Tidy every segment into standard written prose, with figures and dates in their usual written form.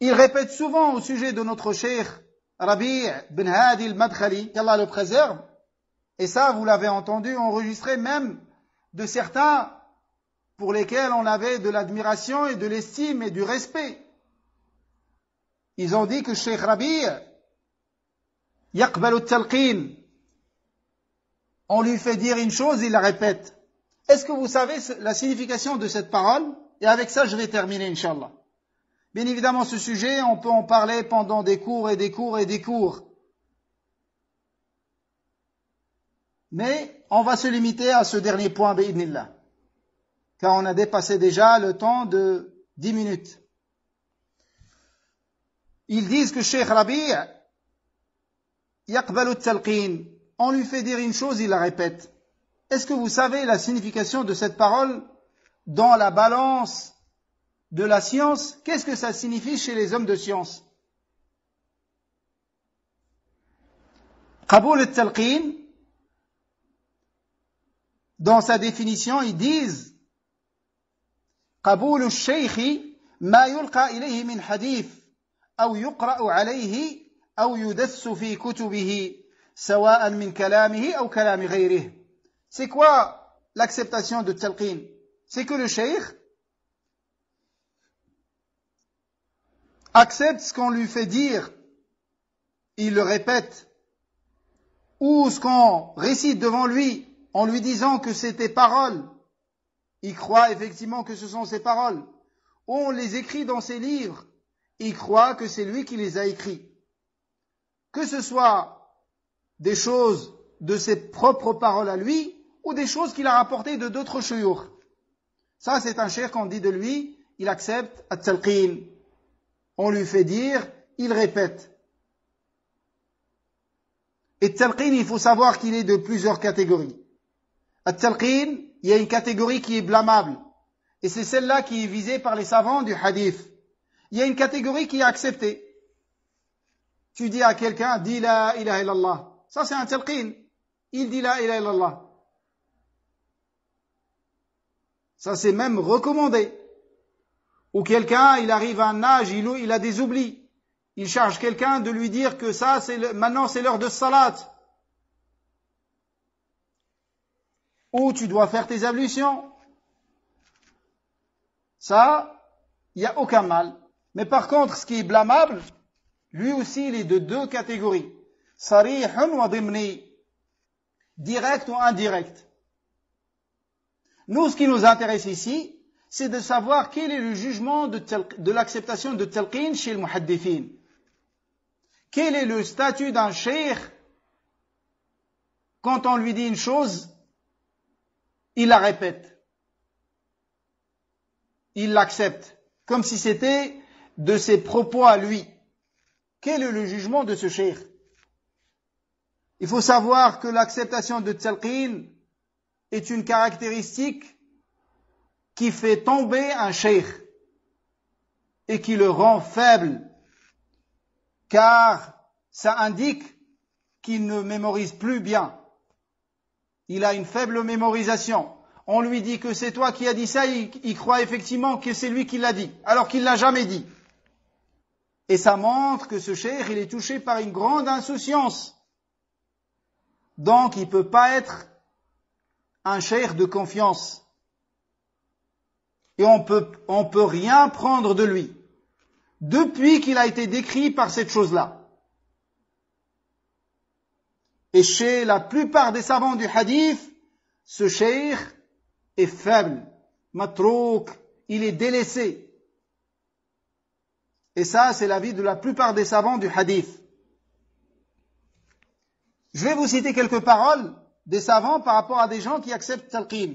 Il répète souvent au sujet de notre cheikh Rabi' bin Hadi al-Madkhali, qu'Allah le préserve, et ça, vous l'avez entendu, enregistré même de certains pour lesquels on avait de l'admiration et de l'estime et du respect. Ils ont dit que Cheikh Rabi' yaqbalu at-talqin. On lui fait dire une chose, il la répète. Est-ce que vous savez la signification de cette parole? Et avec ça, je vais terminer, Inch'Allah. Bien évidemment, ce sujet, on peut en parler pendant des cours et des cours et des cours. Mais on va se limiter à ce dernier point, bi'idnillah. Car on a dépassé déjà le temps de 10 minutes. Ils disent que Cheikh Rabi' yaqbalu at-talqin. On lui fait dire une chose, il la répète. Est-ce que vous savez la signification de cette parole dans la balance de la science? Qu'est-ce que ça signifie chez les hommes de science? Qaboul at-talqin, dans sa définition, ils disent قبول الشيخ ما يلقى إليه من حديث أو يقرأ عليه أو يدس في كتبه سواء من كلامه أو كلام غيره. C'est quoi l'acceptation de talqin? C'est que le cheikh accepte ce qu'on lui fait dire, il le répète, ou ce qu'on récite devant lui en lui disant que c'est tes paroles. Il croit effectivement que ce sont ses paroles. On les écrit dans ses livres. Il croit que c'est lui qui les a écrits. Que ce soit des choses de ses propres paroles à lui, ou des choses qu'il a rapportées de d'autres shuyukh. Ça, c'est un cheikh qu'on dit de lui, il accepte at-talqin. On lui fait dire, il répète. Et talqin, il faut savoir qu'il est de plusieurs catégories. At-talqin, il y a une catégorie qui est blâmable. Et c'est celle-là qui est visée par les savants du hadith. Il y a une catégorie qui est acceptée. Tu dis à quelqu'un, dis la ilaha illallah. Ça, c'est un talqin. Il dit la ilaha illallah. Ça, c'est même recommandé. Ou quelqu'un, il arrive à un âge, il a des oublis. Il charge quelqu'un de lui dire que ça, maintenant c'est l'heure de salat. Ou tu dois faire tes ablutions. Ça, il n'y a aucun mal. Mais par contre, ce qui est blâmable, lui aussi, il est de deux catégories. Sarihun wa dimni. Direct ou indirect. Nous, ce qui nous intéresse ici, c'est de savoir quel est le jugement de l'acceptation de talqin chez le muhaddithin. Quel est le statut d'un cheikh quand on lui dit une chose, il la répète. Il l'accepte, comme si c'était de ses propos à lui. Quel est le jugement de ce cheikh? Il faut savoir que l'acceptation de talqin est une caractéristique qui fait tomber un cheikh et qui le rend faible, car ça indique qu'il ne mémorise plus bien. Il a une faible mémorisation. On lui dit que c'est toi qui as dit ça, il croit effectivement que c'est lui qui l'a dit, alors qu'il l'a jamais dit. Et ça montre que ce cheikh, il est touché par une grande insouciance. Donc, il ne peut pas être un cheikh de confiance. Et on peut rien prendre de lui. Depuis qu'il a été décrit par cette chose-là. Et chez la plupart des savants du hadith, ce cheikh est faible, matrouk, il est délaissé. Et ça, c'est l'avis de la plupart des savants du hadith. Je vais vous citer quelques paroles des savants par rapport à des gens qui acceptent talqin.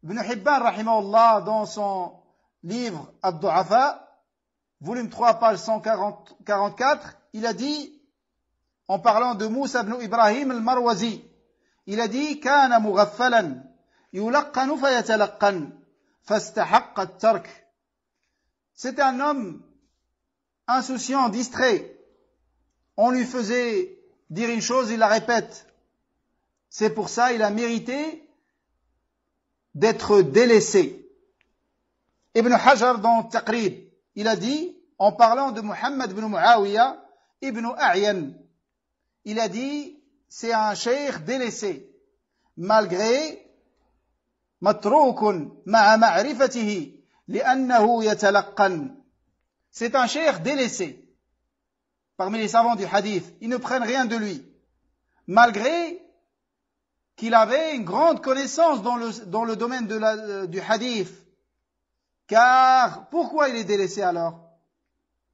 Ibn Hibban, rahimahullah, dans son livre Ad-Du'afa, volume 3, page 144, il a dit, en parlant de Moussa ibn Ibrahim al-Marwazi, il a dit, كان مغفلا يلقن فيتلقن فاستحق الترك. C'était un homme insouciant, distrait. On lui faisait dire une chose, il la répète. C'est pour ça il a mérité d'être délaissé. Ibn Hajar dans Taqrib, il a dit en parlant de Muhammad ibn Muawiyah ibn A'yan. Il a dit, c'est un cheikh délaissé, malgré matroukun ma'a ma'rifatihi li'annahu yatalaqqan. C'est un cheikh délaissé parmi les savants du hadith. Ils ne prennent rien de lui, malgré qu'il avait une grande connaissance dans le domaine du hadith. Car pourquoi il est délaissé alors?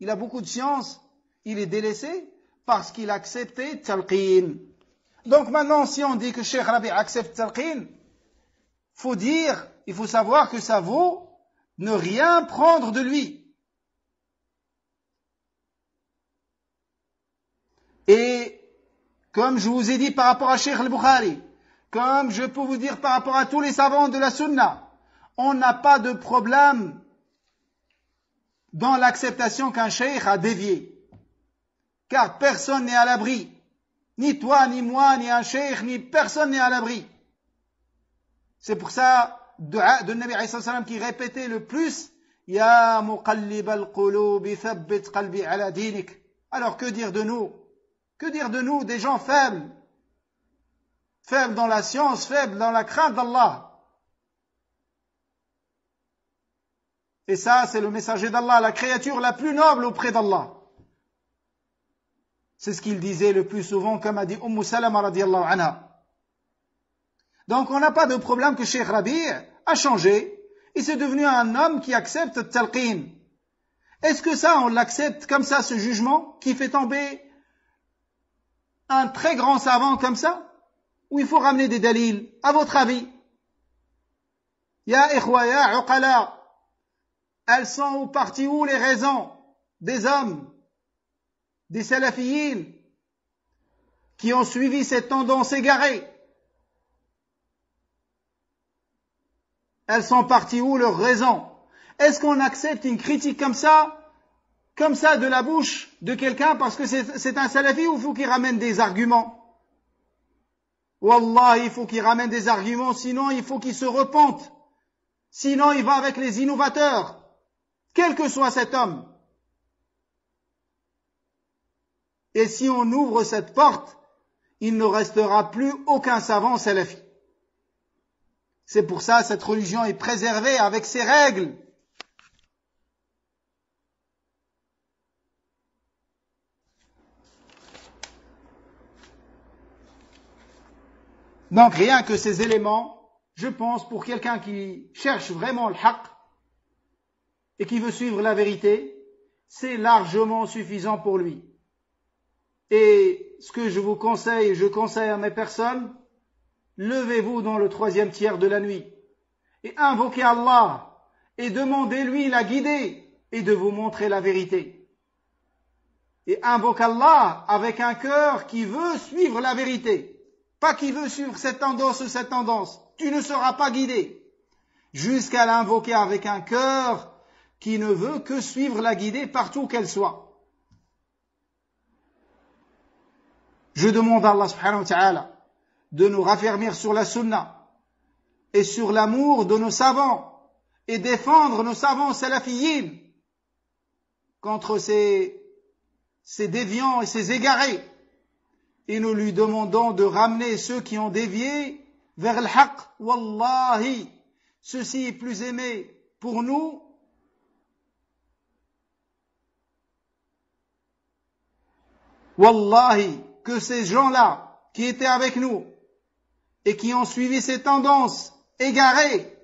Il a beaucoup de science, il est délaissé parce qu'il a accepté talqin. Donc maintenant, si on dit que Cheikh Rabi accepte talqin, il faut savoir que ça vaut ne rien prendre de lui. Et comme je vous ai dit par rapport à Cheikh al-Bukhari, comme je peux vous dire par rapport à tous les savants de la Sunna, on n'a pas de problème dans l'acceptation qu'un cheikh a dévié. Car personne n'est à l'abri. Ni toi, ni moi, ni un cheikh, ni personne n'est à l'abri. C'est pour ça, dua de Nabi alayhi salam qui répétait le plus, Ya muqallib al-qulubi thabbit qalbi ala dinik. Alors que dire de nous? Que dire de nous, des gens faibles? Faibles dans la science, faibles dans la crainte d'Allah. Et ça, c'est le messager d'Allah, la créature la plus noble auprès d'Allah. C'est ce qu'il disait le plus souvent, comme a dit Salama radiyallahu anha. Donc, on n'a pas de problème que Cheikh Rabi' a changé, et c'est devenu un homme qui accepte talqin. Est-ce que ça, on l'accepte comme ça, ce jugement, qui fait tomber un très grand savant comme ça? Ou il faut ramener des dalils? À votre avis? Ya ikhwa, ya uqala, elles sont au parti où les raisons des hommes, des salafiyin, qui ont suivi cette tendance égarée? Elles sont parties où leurs raisons? Est-ce qu'on accepte une critique comme ça de la bouche de quelqu'un parce que c'est un salafi, ou il faut qu'il ramène des arguments? Wallah, il faut qu'il ramène des arguments, sinon il faut qu'il se repente. Sinon il va avec les innovateurs, quel que soit cet homme. Et si on ouvre cette porte, il ne restera plus aucun savant salafi. C'est pour ça que cette religion est préservée avec ses règles. Donc rien que ces éléments, je pense, pour quelqu'un qui cherche vraiment le haqq et qui veut suivre la vérité, c'est largement suffisant pour lui. Et ce que je vous conseille, je conseille à mes personnes, levez-vous dans le 3e tiers de la nuit et invoquez Allah et demandez-lui la guider et de vous montrer la vérité. Et invoque Allah avec un cœur qui veut suivre la vérité. Pas qui veut suivre cette tendance ou cette tendance. Tu ne seras pas guidé. Jusqu'à l'invoquer avec un cœur qui ne veut que suivre la guidée partout qu'elle soit. Je demande à Allah subhanahu wa ta'ala de nous raffermir sur la sunna et sur l'amour de nos savants et défendre nos savants salafiyin contre ces déviants et ces égarés. Et nous lui demandons de ramener ceux qui ont dévié vers le haqq. Wallahi, ceci est plus aimé pour nous wallahi, que ces gens-là qui étaient avec nous et qui ont suivi ces tendances égarées,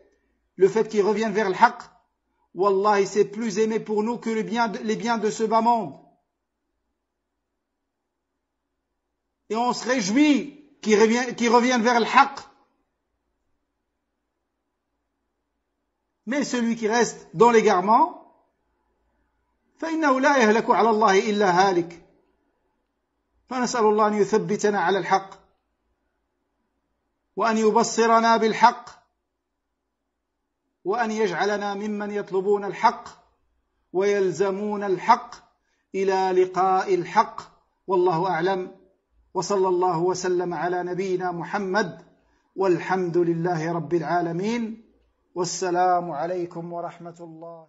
le fait qu'ils reviennent vers le haqq, wallahi, c'est plus aimé pour nous que les biens de ce bas monde. Et on se réjouit qu'ils reviennent vers le haqq. Mais celui qui reste dans l'égarement, فإنه لا يهلك على الله إلا هالك. فنسأل الله أن يثبتنا على الحق وأن يبصرنا بالحق وأن يجعلنا ممن يطلبون الحق ويلزمون الحق إلى لقاء الحق. والله أعلم، وصلى الله وسلم على نبينا محمد والحمد لله رب العالمين والسلام عليكم ورحمة الله.